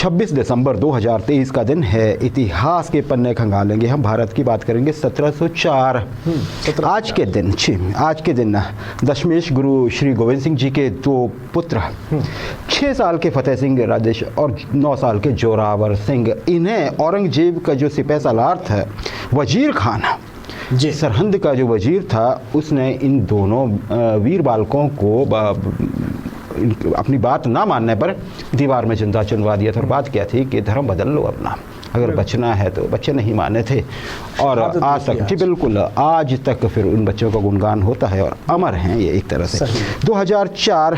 26 दिसंबर 2023 का दिन है। इतिहास के पन्ने खंगालेंगे हम, भारत की बात करेंगे 1704। आज के दिन दशमेश गुरु श्री गोविंद सिंह जी के दो पुत्र 6 साल के फतेह सिंह राजेश और 9 साल के जोरावर सिंह, इन्हें औरंगजेब का जो सिपह सालार था वजीर खान जी, सरहंद का जो वजीर था, उसने इन दोनों वीर बालकों को अपनी बात ना मानने पर दीवार में जिंदा चुनवा दिया था। और बात क्या थी कि धर्म बदल लो अपना, अगर बचना है तो। बच्चे नहीं माने थे और आज तक, जी बिल्कुल, आज तक फिर उन बच्चों का गुणगान होता है और अमर हैं ये एक तरह से। 2004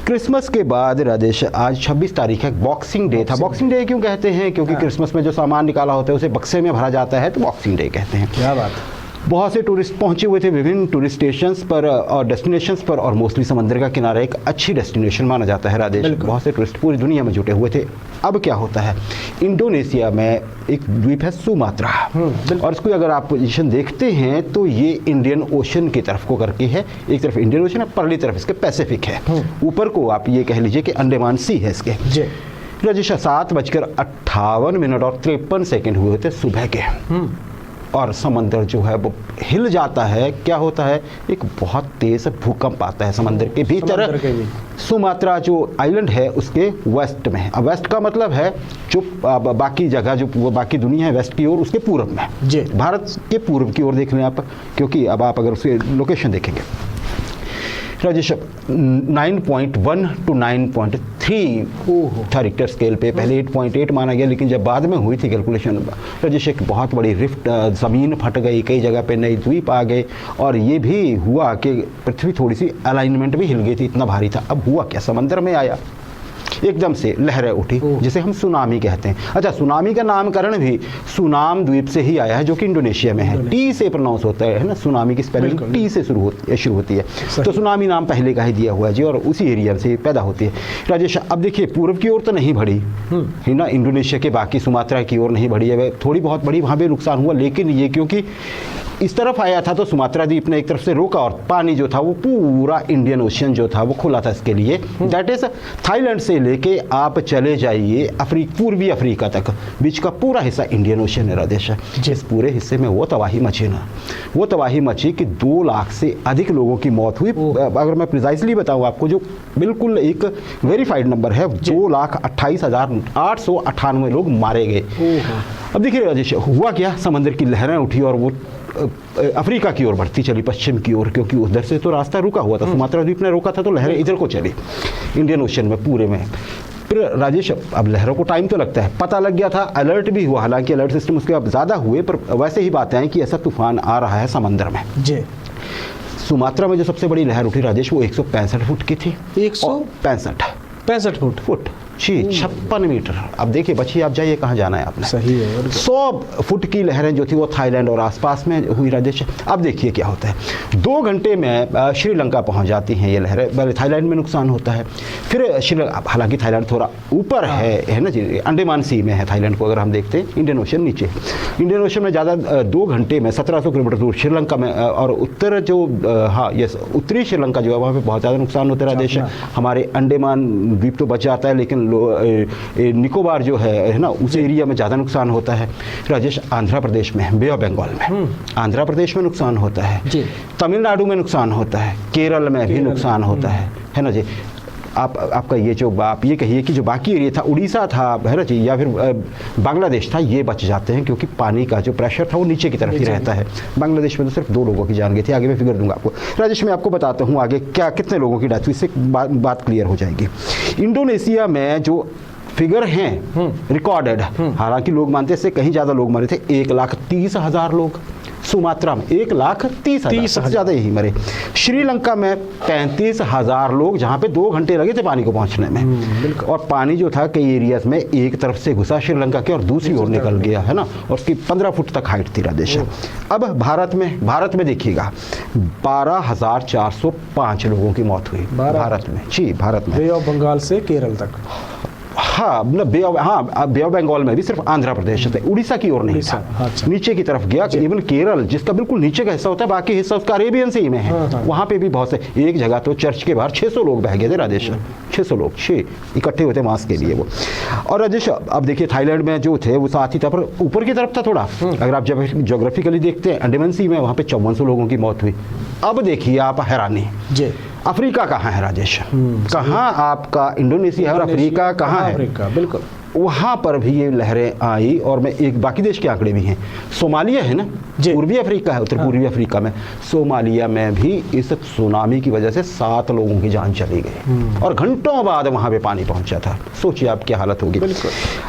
क्रिसमस के बाद राजेश, आज 26 तारीख है, बॉक्सिंग डे था। बॉक्सिंग डे क्यों कहते हैं? क्योंकि क्रिसमस में जो सामान निकाला होता है उसे बक्से में भरा जाता है, तो बॉक्सिंग डे कहते हैं। क्या बात है। बहुत से टूरिस्ट पहुंचे हुए थे विभिन्न टूरिस्ट स्टेशंस पर और डेस्टिनेशंस पर, और मोस्टली समंदर का किनारा एक अच्छी डेस्टिनेशन माना जाता है राजेश। बहुत से टूरिस्ट पूरी दुनिया में जुटे हुए थे। अब क्या होता है, इंडोनेशिया में एक द्वीप है सुमात्रा, और इसको अगर आप पोजीशन देखते हैं तो ये इंडियन ओशन की तरफ को करके है। एक तरफ इंडियन ओशन है, परली तरफ इसके पैसिफिक है, ऊपर को आप ये कह लीजिए कि अंडमान सी है इसके। राजेश 7:58 और 53 सेकेंड हुए थे सुबह के, और समंदर जो है वो हिल जाता है। क्या होता है, एक बहुत तेज भूकंप आता है समंदर के भीतर। सुमात्रा जो आइलैंड है उसके वेस्ट में, अब वेस्ट का मतलब है जो बाकी जगह, जो वो बाकी दुनिया है वेस्ट की ओर, उसके पूर्व में जी, भारत के पूर्व की ओर देख लें आप, क्योंकि अब आप अगर उसके लोकेशन देखेंगे राजेश, 9.1 to 9.3 था रिक्टर स्केल पे। पहले 8.8 माना गया, लेकिन जब बाद में हुई थी कैलकुलेशन राजेश, एक बहुत बड़ी रिफ्ट, ज़मीन फट गई, कई जगह पे नई द्वीप आ गए, और ये भी हुआ कि पृथ्वी थोड़ी सी अलाइनमेंट भी हिल गई थी, इतना भारी था। अब हुआ क्या, समंदर में आया एकदम से लहरें उठी, जिसे हम सुनामी कहते हैं। अच्छा, सुनामी का नामकरण भी सुनाम द्वीप से ही आया है, जो कि इंडोनेशिया में है। टी से प्रोनाउंस होता है ना, सुनामी की स्पेलिंग टी से शुरू होती है, तो सुनामी नाम पहले का ही दिया हुआ है जी, और उसी एरिया से पैदा होती है। राजेश, अब देखिए पूर्व की ओर तो नहीं बढ़ी है ना, इंडोनेशिया के बाकी सुमात्रा की ओर नहीं बढ़ी है, थोड़ी बहुत बढ़ी, वहाँ भी नुकसान हुआ, लेकिन ये क्योंकि इस तरफ आया था तो सुमात्रा द्वीप ने एक तरफ से रोका, और पानी जो था वो पूरा इंडियन ओशन जो था वो खुला था इसके लिए। दैट इज थाईलैंड से लेके आप चले जाइए पूर्वी अफ्रीका तक, बीच का पूरा हिस्सा इंडियन ओशन है राजेश। जिस पूरे हिस्से में वो तबाही मची ना, वो तबाही मची कि 2 लाख से अधिक लोगों की मौत हुई। अगर मैं प्रिसाइसली बताऊँ आपको, जो बिल्कुल एक वेरीफाइड नंबर है, 2,28,898 लोग मारे गए। अब देखिए राजेश, हुआ क्या, समंदर की लहरें उठी और वो अफ्रीका की ओर बढ़ती चली, पश्चिम की ओर, क्योंकि उधर से तो रास्ता रुका हुआ था, सुमात्रा द्वीप ने रोका था, तो लहरें इधर को चली इंडियन ओशन में पूरे में। फिर राजेश, अब लहरों को टाइम तो लगता है, पता लग गया था, अलर्ट भी हुआ, हालांकि अलर्ट सिस्टम उसके अब ज़्यादा हुए, पर वैसे ही बातें हैं कि ऐसा तूफान आ रहा है समंदर में जी। सुमात्रा में जो सबसे बड़ी लहर उठी राजेश, वो 165 फुट की थी। 165 फुट जी, 56 मीटर। अब देखिए बच्ची, आप जाइए, कहाँ जाना है आपने, सही है। 100 फुट की लहरें जो थी वो थाईलैंड और आसपास में हुई राजेश। अब देखिए क्या होता है, 2 घंटे में श्रीलंका पहुंच जाती हैं ये लहरें। पहले थाईलैंड में नुकसान होता है, फिर श्रीलंका, हालांकि थाईलैंड थोड़ा ऊपर है ना जी, अंडमान सी में है थाईलैंड को अगर हम देखते हैं, इंडियन ओशन नीचे। इंडियन ओशन में ज़्यादा 2 घंटे में 1700 किलोमीटर दूर श्रीलंका में, और उत्तर जो उत्तरी श्रीलंका जो है वहाँ पर बहुत ज़्यादा नुकसान होता है राजेश। हमारे अंडमान द्वीप तो बच जाता है, लेकिन निकोबार जो है ना, उस एरिया में ज़्यादा नुकसान होता है राजेश। आंध्र प्रदेश में, बे ऑफ बंगाल में, आंध्र प्रदेश में नुकसान होता है, तमिलनाडु में नुकसान होता है, केरल में भी नुकसान होता है ना जी। आपका ये जो आप ये कहिए कि जो बाकी एरिया था, उड़ीसा था है ना जी, या फिर बांग्लादेश था, ये बच जाते हैं, क्योंकि पानी का जो प्रेशर था वो नीचे की तरफ ही रहता है। बांग्लादेश में तो सिर्फ 2 लोगों की जान गई थी, आगे मैं फिगर दूंगा आपको राजेश। मैं आपको बताता हूँ आगे क्या कितने लोगों की डेथ हुई, इससे बात क्लियर हो जाएगी। इंडोनेशिया में जो फिगर हैं रिकॉर्डेड, हालांकि लोग मानते हैं इससे कहीं ज़्यादा लोग मरे थे, 1,30,000 लोग। सुमात्रा में 1,30,000 से ज़्यादा यही मरे। श्रीलंका में 35,000 लोग, जहाँ पे 2 घंटे लगे थे पानी को पहुँचने में, और पानी जो था कई एरियाज में एक तरफ से घुसा श्रीलंका के और दूसरी ओर निकल गया है ना, और उसकी 15 फुट तक हाइट थी राजेश। अब भारत में देखिएगा 12,405 लोगों की मौत हुई भारत में जी, भारत में, बे ऑफ बंगाल से केरल तक। हाँ मतलब बे ऑफ बंगाल में भी सिर्फ आंध्र प्रदेश से, उड़ीसा की ओर नहीं था, नीचे की तरफ गया। इवन केरल जिसका बिल्कुल नीचे का हिस्सा होता है, बाकी हिस्सा उसका अरेबियन सी में है, वहाँ पे भी बहुत से, एक जगह तो चर्च के बाहर 600 लोग बह गए थे राजेश, 600 लोग 6 इकट्ठे हुए थे मास के लिए वो। और राजेश अब देखिए थाईलैंड में जो थे वो साथ ही था, पर ऊपर की तरफ था थोड़ा, अगर आप जब जोग्राफिकली देखते हैं अंडमान सी में, वहाँ पे 5400 लोगों की मौत हुई। अब देखिए आप हैरानी, अफ्रीका कहाँ है राजेश, कहाँ आपका इंडोनेशिया है और अफ्रीका कहाँ है? अफ्रीका बिल्कुल, वहाँ पर भी ये लहरें आई। और मैं एक बाकी देश के आंकड़े भी हैं, सोमालिया है ना, पूर्वी अफ्रीका है, उत्तर पूर्वी अफ्रीका में, सोमालिया में भी इस सुनामी की वजह से 7 लोगों की जान चली गई और घंटों बाद वहाँ पे पानी पहुँचा था। सोचिए आप क्या हालत होगी।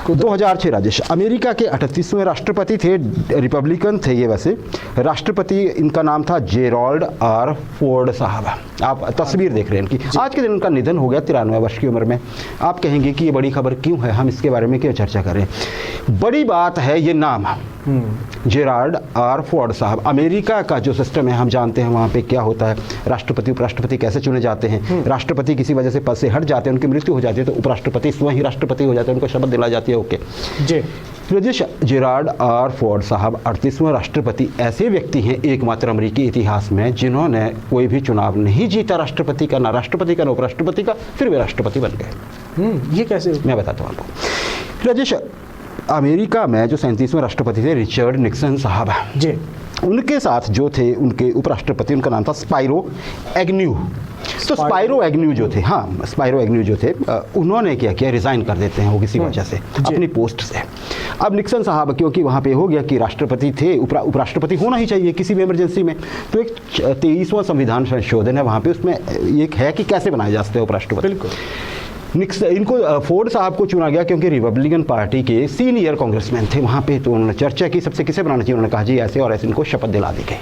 2006 राजेश, अमेरिका के 38वें राष्ट्रपति थे, रिपब्लिकन थे ये वैसे, राष्ट्रपति इनका नाम था जेराल्ड आर फोर्ड साहब। आप तस्वीर देख रहे हैं इनकी, आज के दिन उनका निधन हो गया 93 वर्ष की उम्र में। आप कहेंगे कि ये बड़ी खबर क्यों है, हम इसके बारे में क्यों चर्चा करें? बड़ी बात है ये नाम, जेराल्ड आर फोर्ड साहब। अमेरिका का जो सिस्टम है हम जानते हैं, वहाँ पे क्या होता है, राष्ट्रपति उपराष्ट्रपति कैसे चुने जाते हैं। राष्ट्रपति किसी वजह से पद से हट जाते हैं, उनकी मृत्यु हो जाती है, तो उपराष्ट्रपति स्वयं ही राष्ट्रपति हो जाते हैं, उनको शपथ दिलाई जाती है। ओके जी, राजेश, जेराल्ड आर फोर्ड साहब 38वें राष्ट्रपति ऐसे व्यक्ति हैं एकमात्र अमेरिकी इतिहास में जिन्होंने कोई भी चुनाव नहीं जीता राष्ट्रपति का, ना राष्ट्रपति का ना उपराष्ट्रपति का, फिर वे राष्ट्रपति बन गए। ये कैसे? मैं बताता हूँ आपको राजेश। अमेरिका में जो 37वें राष्ट्रपति थे रिचर्ड निक्सन साहब जी, उनके साथ जो थे उनके उपराष्ट्रपति, उनका नाम था स्पाइरो एग्न्यू। तो स्पाइरो एग्न्यू जो थे, हाँ स्पाइरो एग्न्यू जो थे, उन्होंने क्या किया, रिजाइन कर देते हैं वो किसी वजह से अपनी पोस्ट से। अब निक्सन साहब क्योंकि वहाँ पे हो गया कि राष्ट्रपति थे, उपराष्ट्रपति होना ही चाहिए किसी भी इमरजेंसी में, तो एक 23वां संविधान संशोधन है वहाँ पे, उसमें एक है कि कैसे बनाए जा सकते हैं उपराष्ट्रपति। बिल्कुल, इनको फोर्ड साहब को चुना गया क्योंकि रिपब्लिकन पार्टी के सीनियर कांग्रेसमैन थे वहाँ पे, तो उन्होंने चर्चा की सबसे किसे बनाना चाहिए, उन्होंने कहा जी ऐसे और ऐसे, इनको शपथ दिला दी गई।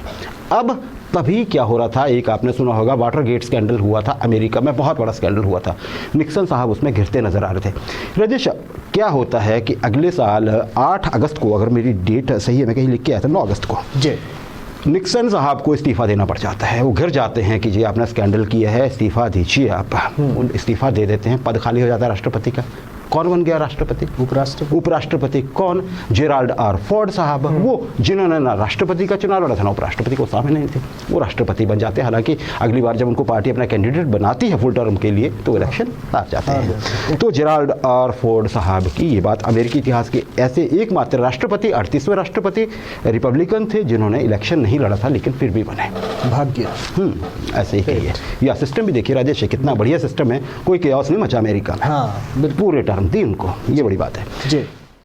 अब तभी क्या हो रहा था, एक आपने सुना होगा वाटरगेट स्कैंडल हुआ था अमेरिका में, बहुत बड़ा स्कैंडल हुआ था, निक्सन साहब उसमें घिरते नजर आ रहे थे। राजेश, क्या होता है कि अगले साल 8 अगस्त को, अगर मेरी डेट सही है, मैं कहीं लिख के आया था 9 अगस्त को जी, निक्सन साहब को इस्तीफा देना पड़ जाता है। वो घर जाते हैं कि जी आपने स्कैंडल किया है, इस्तीफा दीजिए आप। इस्तीफा दे देते हैं, पद खाली हो जाता है राष्ट्रपति का। कौन बन गया राष्ट्रपति? उपराष्ट्रपति कौन? जेराल्ड आर फोर्ड साहब, वो जिन्होंने ना राष्ट्रपति का चुनाव लड़ा था ना उपराष्ट्रपति को सामने नहीं थे, वो राष्ट्रपति बन जाते हैं। हालांकि अगली बार जब उनको पार्टी अपना कैंडिडेट बनाती है फुल टर्म के लिए तो इलेक्शन आ जाते हैं। तो जेराल्ड आर फोर्ड साहब की ये बात अमेरिकी इतिहास के ऐसे एकमात्र राष्ट्रपति, 38वें राष्ट्रपति, रिपब्लिकन थे जिन्होंने इलेक्शन नहीं लड़ा था लेकिन फिर भी बने, भाग्य। ऐसे ही है यह सिस्टम भी देखिए राजेश, कितना बढ़िया सिस्टम है, कोई केओस नहीं मचा अमेरिका में, पूरे टर्म दी उनको, ये बड़ी बात है जी।